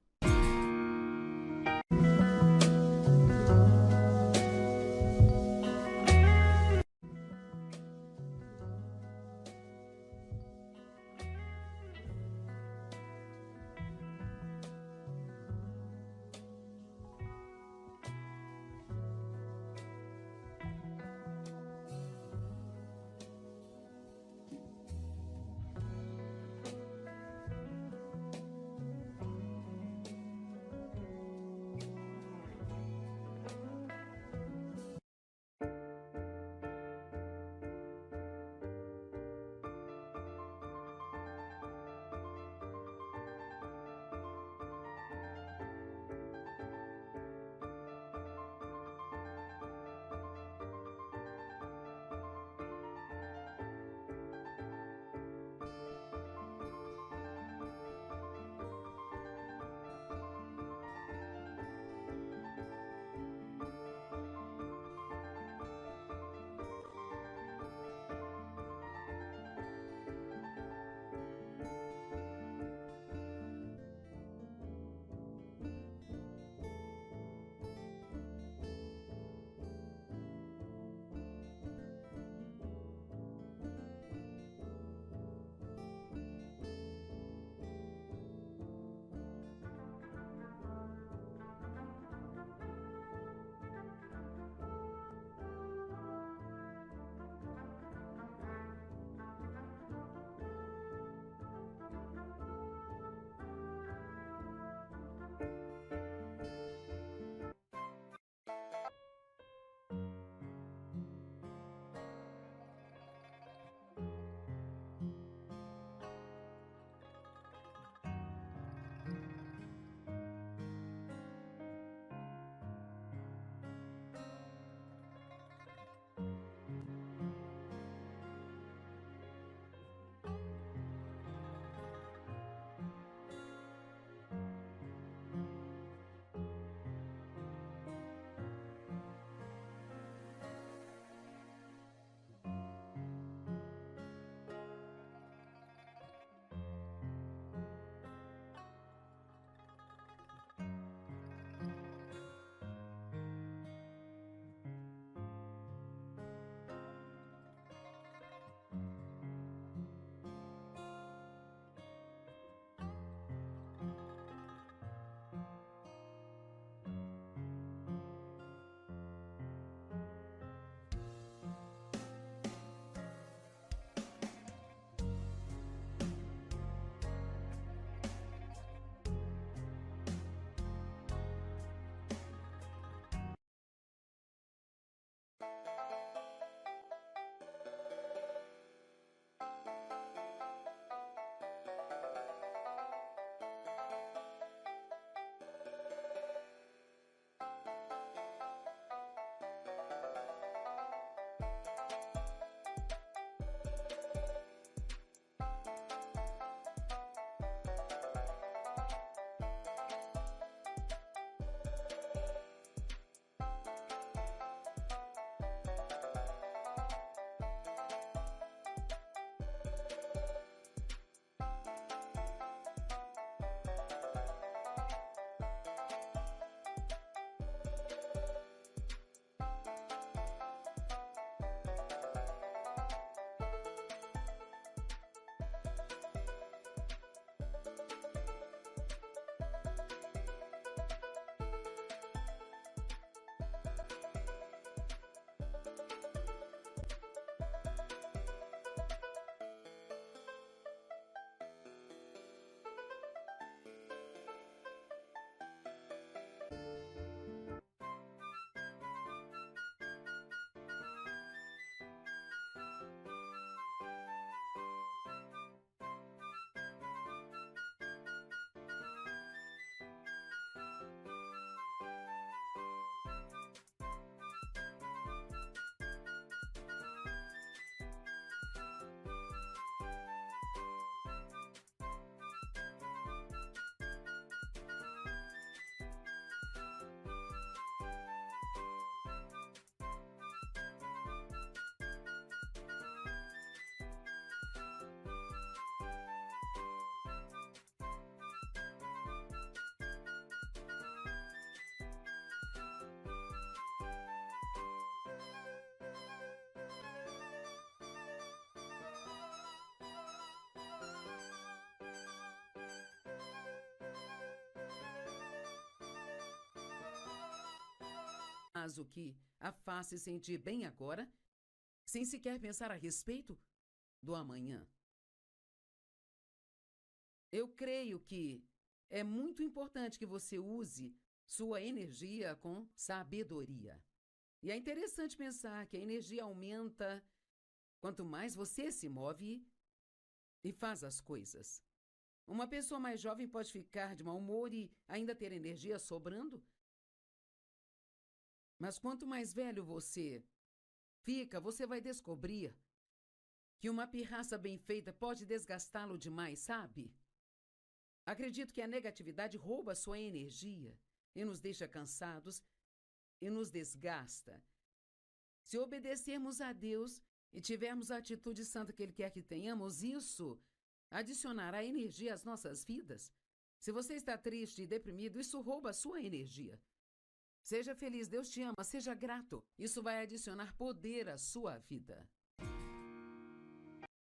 S1: o que a faça sentir bem agora, sem sequer pensar a respeito do amanhã. Eu creio que é muito importante que você use sua energia com sabedoria. E é interessante pensar que a energia aumenta quanto mais você se move e faz as coisas. Uma pessoa mais jovem pode ficar de mau humor e ainda ter energia sobrando. Mas quanto mais velho você fica, você vai descobrir que uma pirraça bem feita pode desgastá-lo demais, sabe? Acredito que a negatividade rouba sua energia e nos deixa cansados e nos desgasta. Se obedecermos a Deus e tivermos a atitude santa que Ele quer que tenhamos, isso adicionará energia às nossas vidas. Se você está triste e deprimido, isso rouba a sua energia. Seja feliz, Deus te ama, seja grato. Isso vai adicionar poder à sua vida.